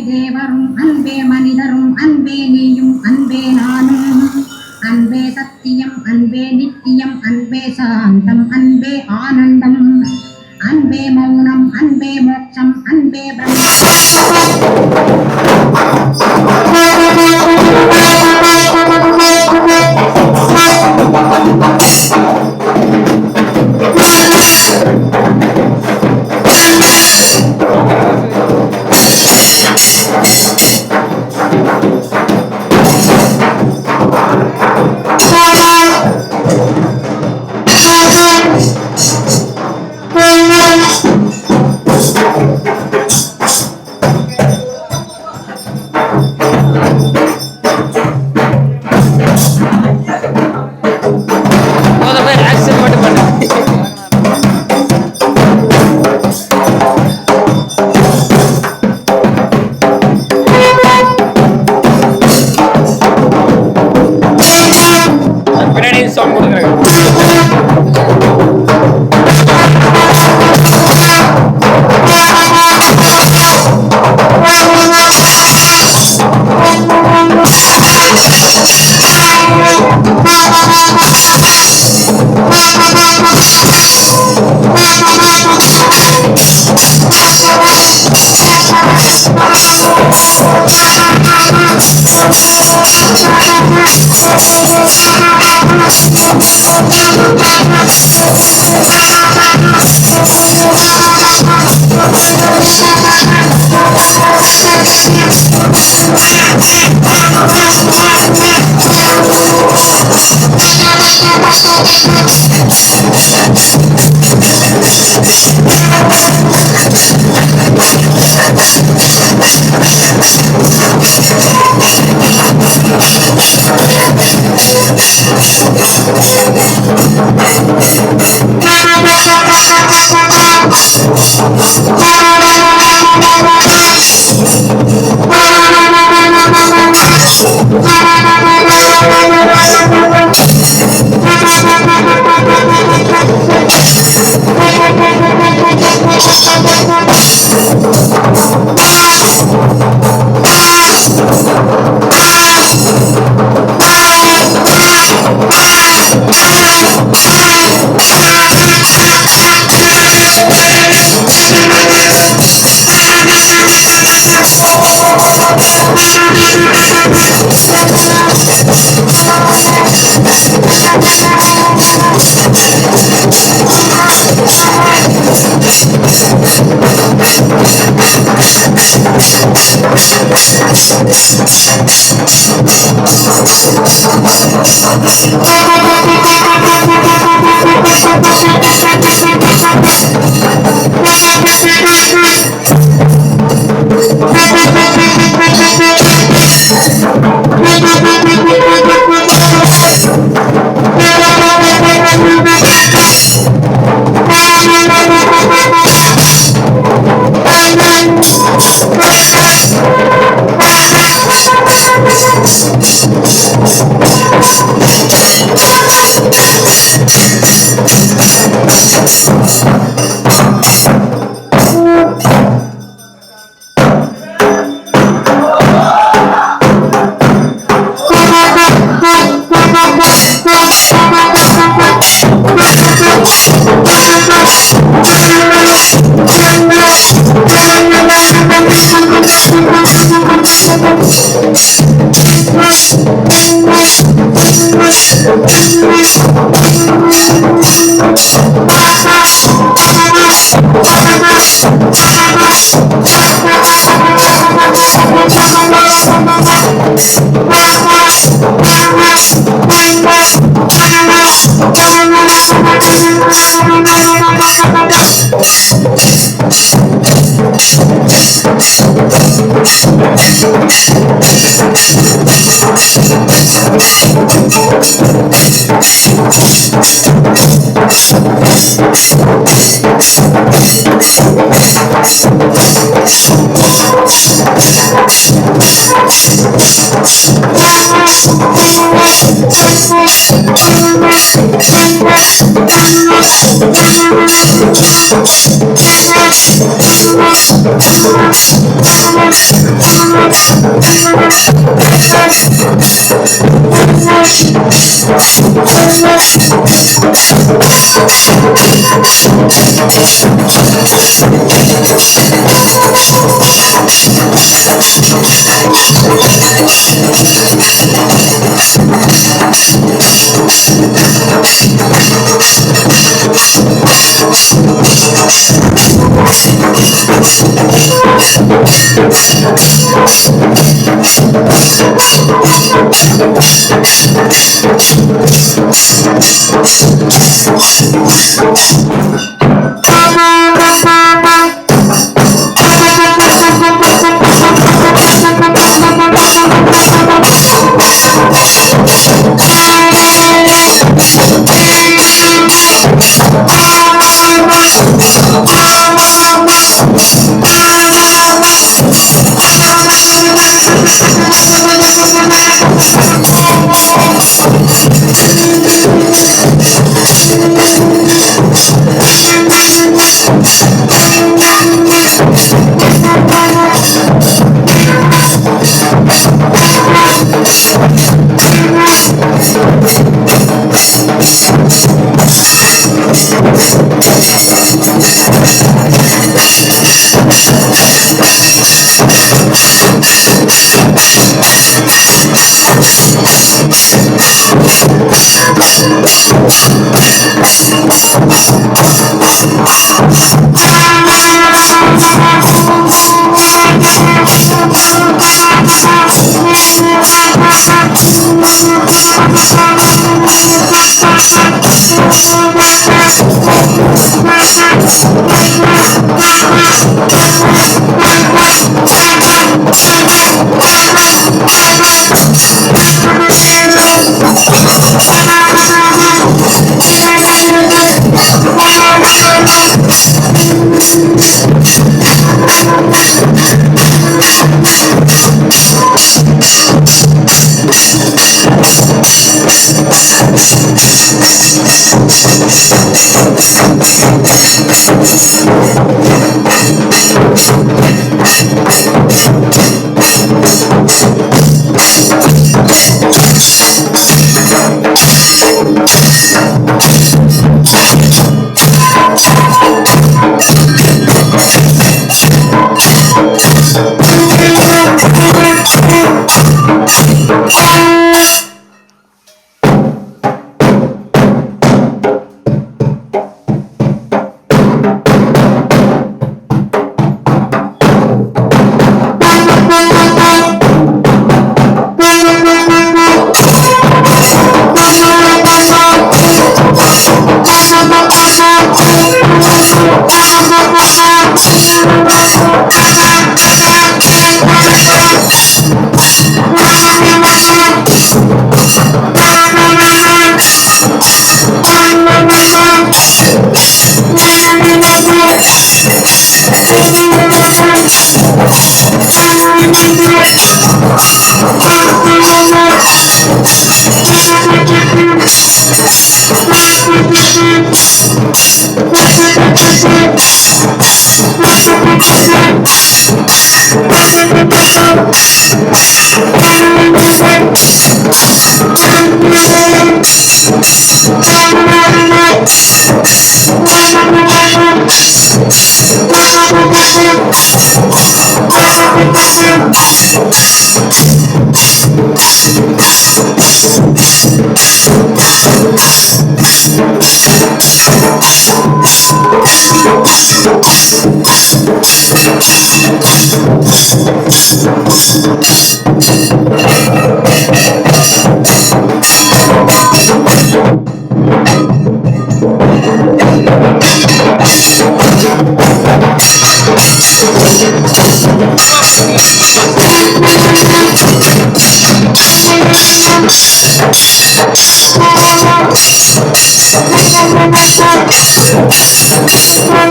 தேவரும் அன்பே மனிதரும் அன்பே நீயும் அன்பே நானும் அன்பே சத்தியம் அன்பே நித்தியம் அன்பே சாந்தம் அன்பே ஆனந்தம் அன்பே மௌனம் அன்பே மோட்சம் அன்பே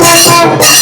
Thank you. Thank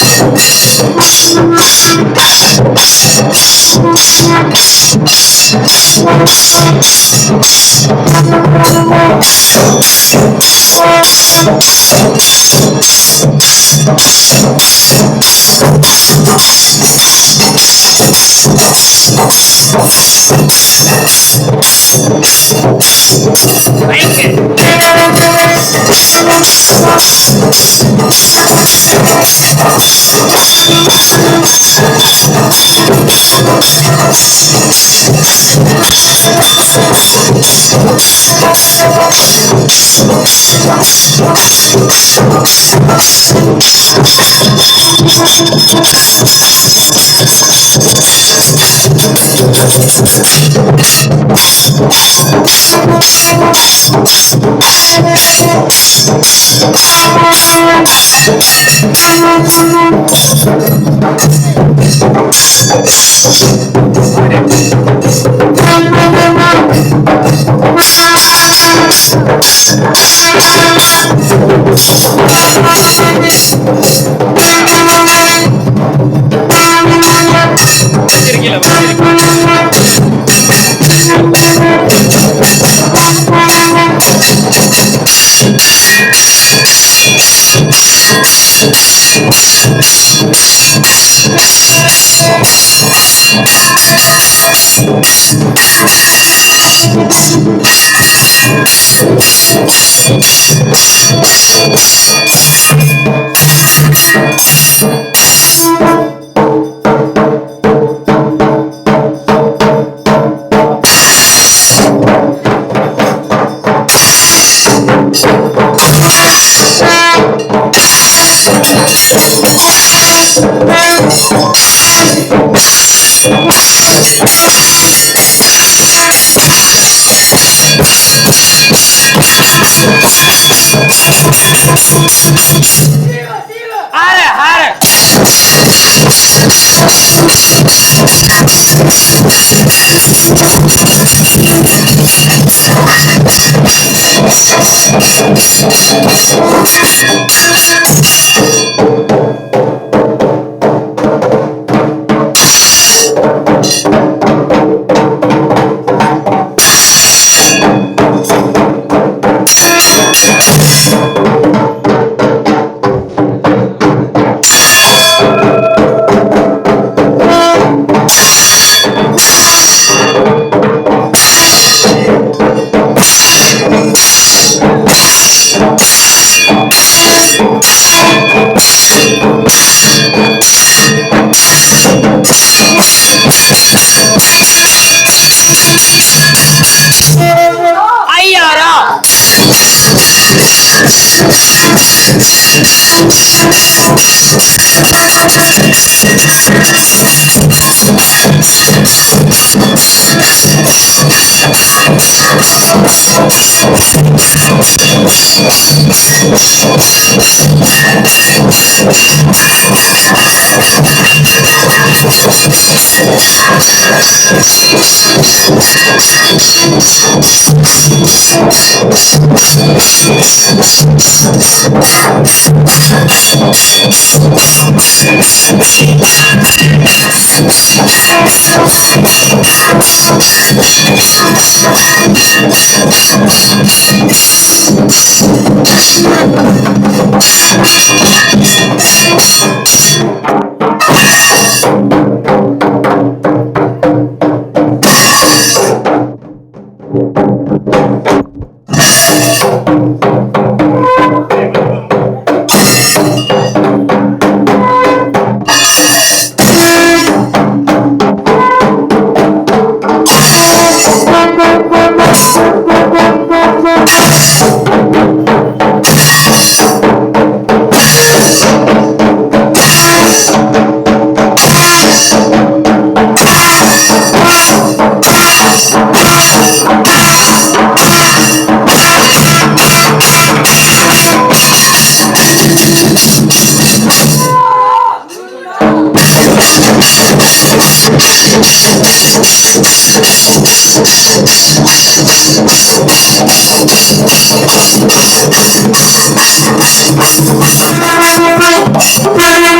you.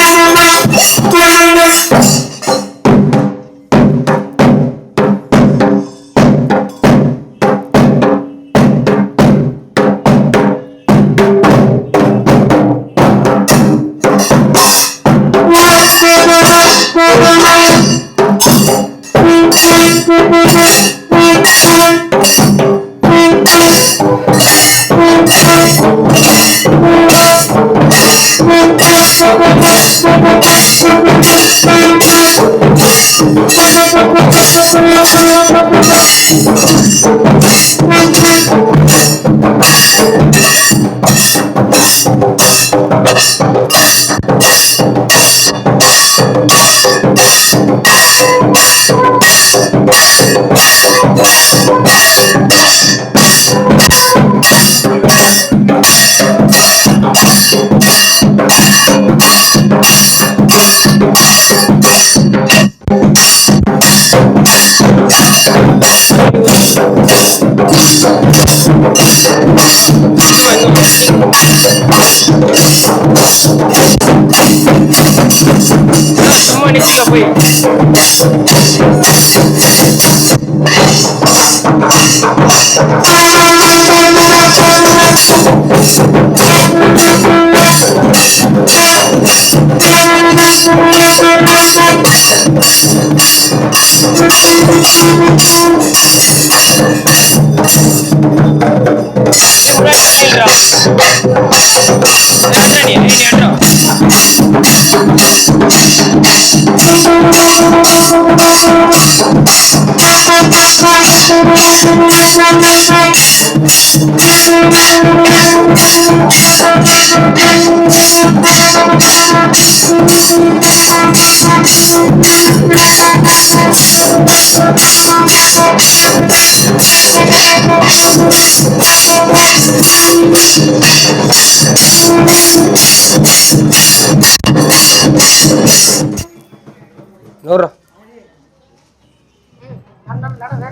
சும்மா நிக்கல போய்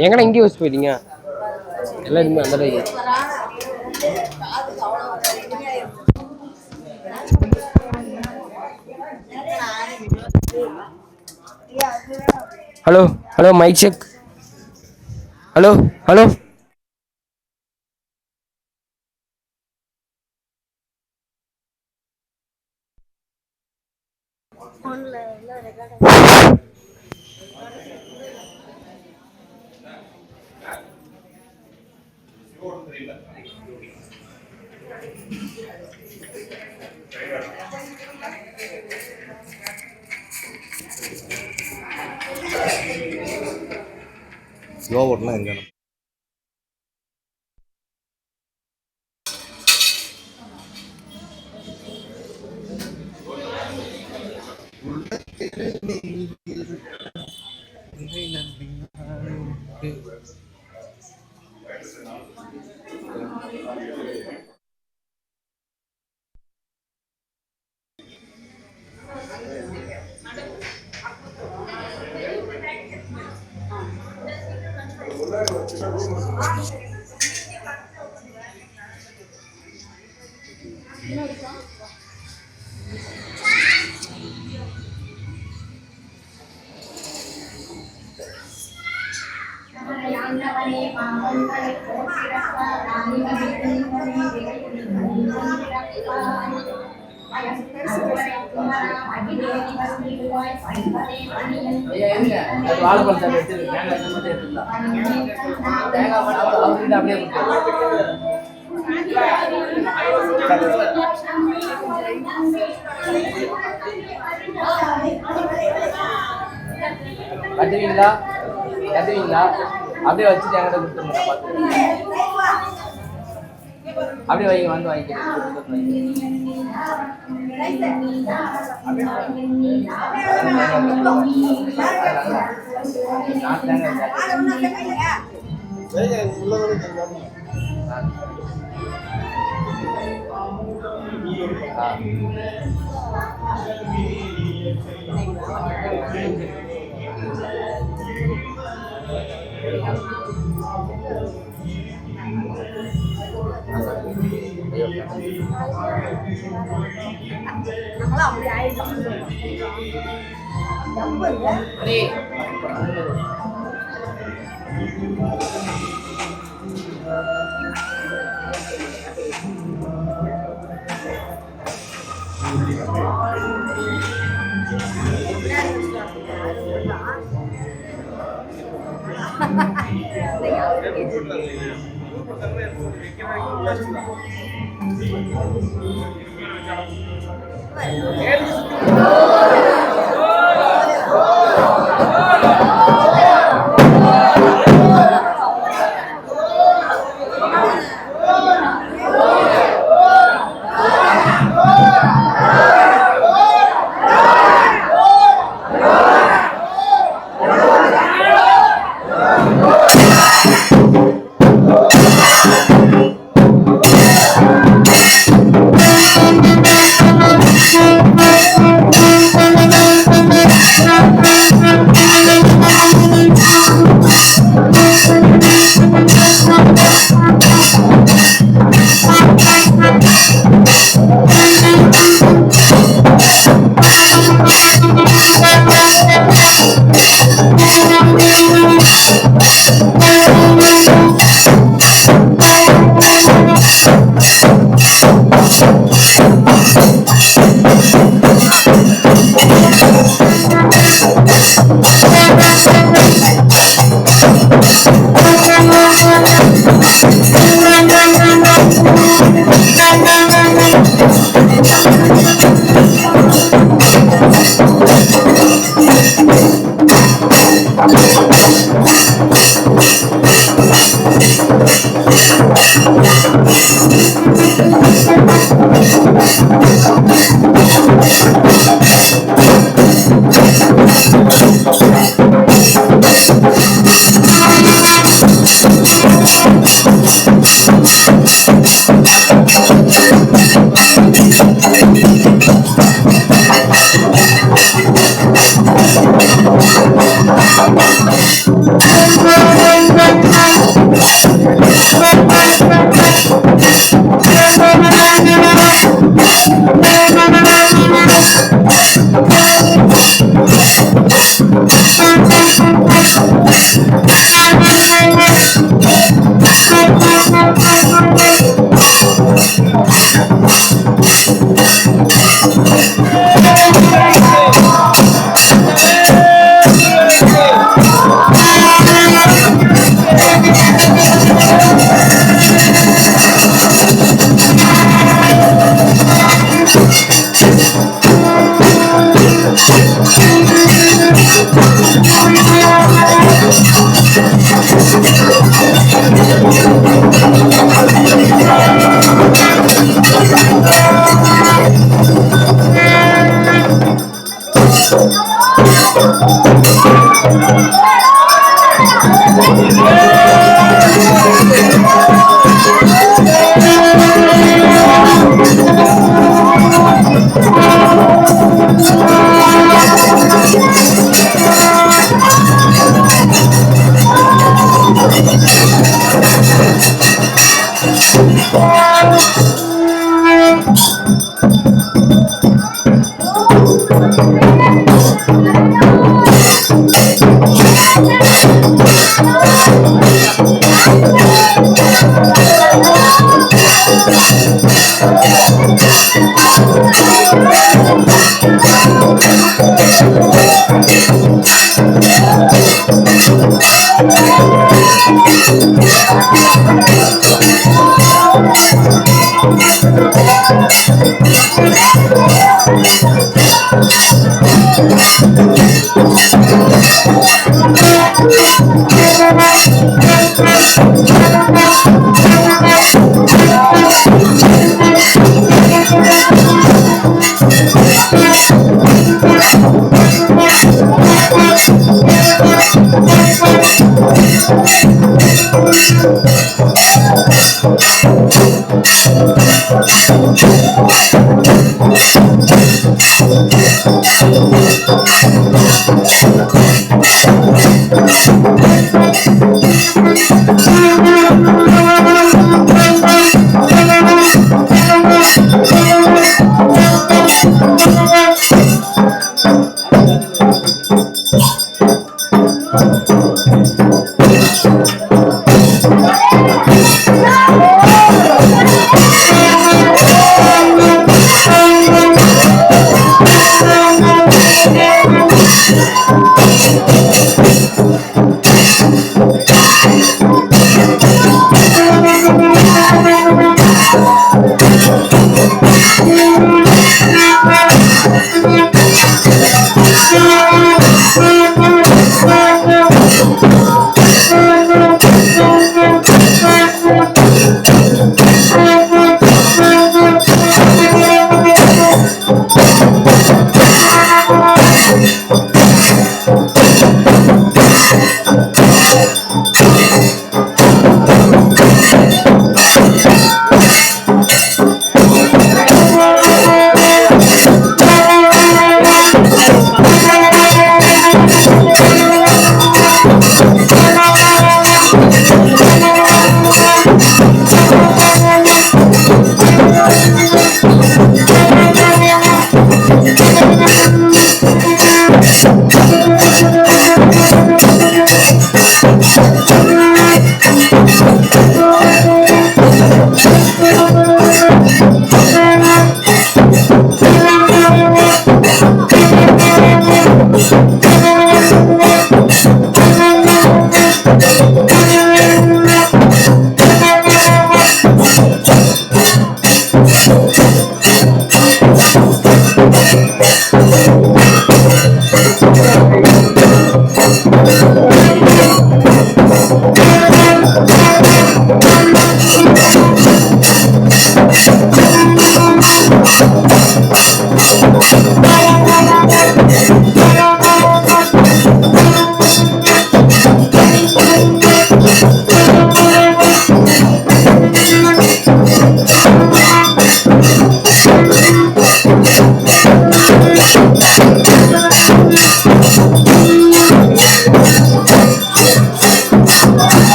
எங்கடா இங்கே யூஸ் போயிட்டீங்க எல்லாருமே அந்த hello hello mic check hello hello slow ஓட்டலாம் எங்க வாழைப்பழத்தை எடுத்து தேங்காய் மட்டும் எடுத்துக்கலாம் தேங்காய் மட்டும் அவர்கிட்ட அப்படியே கட்டுவீங்களா கட்டுவீங்களா அப்படியே வச்சுட்டு என்கிட்ட கொடுத்துருங்க பார்த்து அப்படியே வைங்க வந்து வாங்கிக்கிறேன்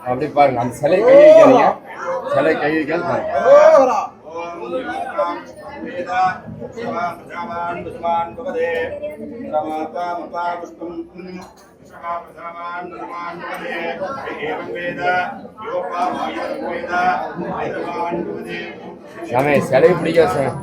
அப்படி பாருங்க, அந்த சிலை கை வைக்காதீங்க, சிலை கை வைக்காது பாருங்க. சாமி சிலை பிடிக்காது சார்.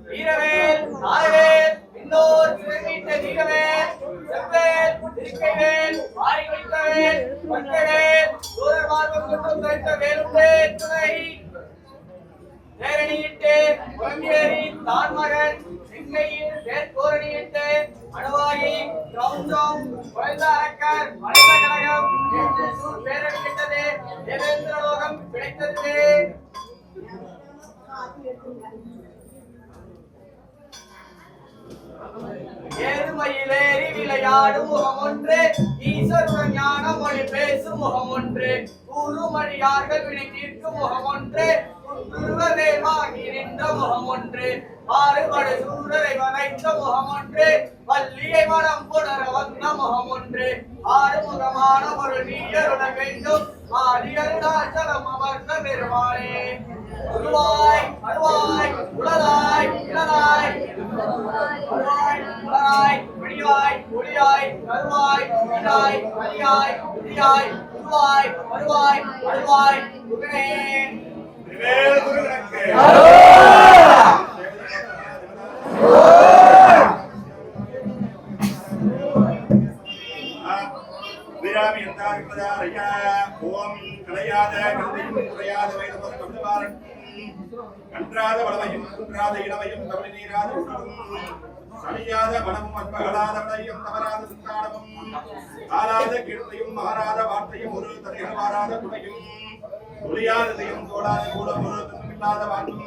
வீரவேல் ஆரவேல் இன்னோர் சிறமிட்ட வீரவேல் செவ்வேல் திருக்கைவேல் ஆரி வைத்தவேல் பக்கவேல் சூரர் மார்பம் கொண்டு தைத்த வேலுண்டே துணை நேரணியிட்டு குழம்பேரி தான் மகன் சிங்கையில் வேற்கோரணியிட்டு அணுவாகி கிரௌஞ்சம் குறைந்த அரக்கர் மனித கழகம் என்று சூர் பேரணியிட்டது தேவேந்திர லோகம் கிடைத்தது. ஏறுமையிலேறி விளையாடும் முகம் ஒன்று, ஈஸ்வருடன் ஞான மொழி பேசும் முகம் ஒன்று, கூறுமடியார்கள் வினை தீர்க்கும் முகம் ஒன்று, குருவதேவாகி நின்ற முகம் ஒன்று, மாறுபடு சூரரை வதைத்த முகம் ஒன்று, வள்ளியை மனம் புணர வந்த முகம் ஒன்று, ஆறுமுகமான ஒரு நீயருட வேண்டும் ஆதியருடாச்சலம் அமர்ந்த பெருமாளே. உருவாய் அருவாய் உளதாய் இளதாய் அருவாய் உளதாய் விடிவாய் ஒளியாய் கருவாய் இடாய் அலியாய் இடியாய் உருவாய் அருவாய் அருவாய் குகனே. வீராமி ஓம் கலையாத கந்தையும் குறையாத வைரவம் தமிழ்வாரன் கன்றாத வளமையும் குன்றாத இளமையும் தமிழ் நீராத உடலும் சனியாத மனமும் அன்பகலாத விளையும் தவறாத சிந்தானமும் ஆராத கீழ்த்தையும் மாறாத வார்த்தையும் ஒரு தடைகள் மாறாத துணையும் துளியாததையும் தோடாத கூடம் ஒரு தன்னில்லாத வாழ்வும்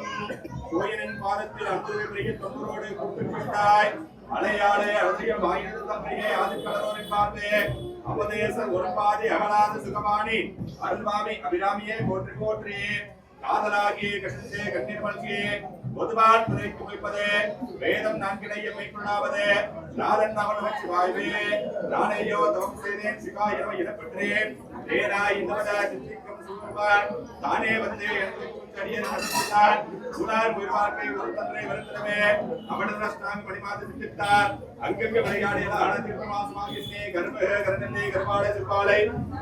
கோயிலின் பாதத்தில் அன்பு பெரிய தொண்டரோடு கூப்பிட்டாய் அலையாளே அழகிய வாயிறு தம்பியை ஆதிக்கலரோரை பார்த்து அவதேசம் ஒரு பாதி அகலாத சுகமானி அருள்வாமி அபிராமியே போற்றி போற்றி காதலாகிய கஷ்டத்தே கண்ணீர் மல்கியே பொதுவான் துறைக்கு வைப்பதே வேதம் நான்கினைய மைக்குள்ளாவது நாதன் நமன சிவாய்வே நானேயோ தவம் செய்தேன் சிவாயோ எனப்பெற்றேன் தேனா இன்னவத சித்திக்கும் சூழ்வான் தானே வந்து அடியன் நடந்தார் சுனார் உயிர்வாழ்க்கை ஒரு தன்னை வருத்தனவே அவனஸ்தாங்க பணிமாத சித்தித்தார் அங்கங்க விளையாடிய ஆனந்திரமாசமாகினே கர்ப்ப கரணனே கர்ப்பாளை சிற்பாளை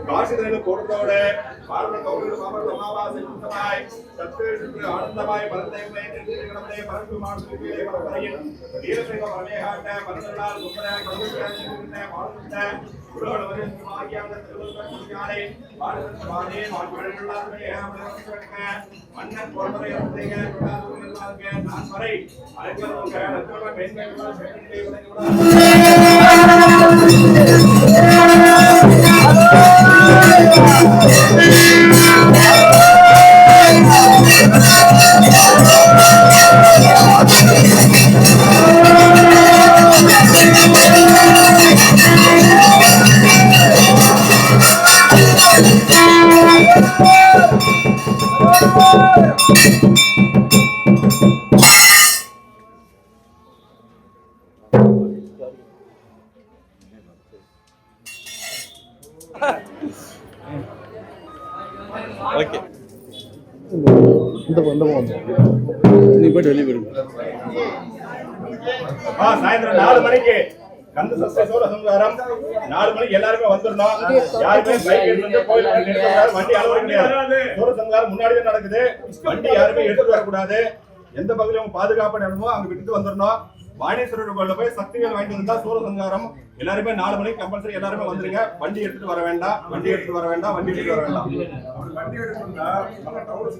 காசிதனு கொடுத்தோடு பார்வ கௌரவ மாமர் அமாவாசை சுத்தமாய் சத்துக்கு ஆனந்தமாய் பரதேவனை திருநமதே பரந்து மாடுவிலே பரப்பரையில் வீரசிங்க பரமேகாட்ட பரதலால் குமர கௌரவனே மாடுத்த குருவளவரே மாகியான திருவள்ளுவரை பாரத பாதே மாடுவர்களாமே ஏமலவர்க்க மன்னன் பொறுமறை அருந்தேக குடாதுர்களாக நான் வரை அழைக்கிறவங்க நட்புற பெண்கள் செட்டிலே ஓகே நீ போய்ட்டு வெளியே போயிடு. சாயந்தரம் 4 மணிக்கு கந்த சஷ்டி சூரசம்ஹாரம் 4 மணிக்கு எல்லாருமே வந்துடணும். யாருமே பைக் எடுத்து கோயில்ல நிறுத்தக்கூடாது. வண்டி அலோவ் கிடையாது. சூரசம்ஹாரம் முன்னாடியே நடக்குது. வண்டி யாருமே எடுத்து வரக்கூடாது. எந்த பகுதியிலும் பாதுகாப்பு இடமோ அங்க விட்டுட்டு வந்துடணும். வாணீஸ்வரர் கோயில்ல போய் சக்திகள் வாங்கிட்டு வந்தா சூரசம்ஹாரம் எல்லாருமே 4 மணிக்கு கம்பல்சரி எல்லாருமே வந்துருங்க. வண்டி எடுத்துட்டு வர வேண்டாம். வண்டி எடுத்துட்டு வர வேண்டாம். வண்டி எடுத்துட்டு வர வேண்டாம். வண்டி எடுத்துட்டா நம்ம டவுன்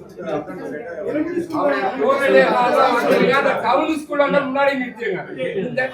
டவுன் ஸ்கூல்ல முன்னாடி நிறுத்திடுங்க. கை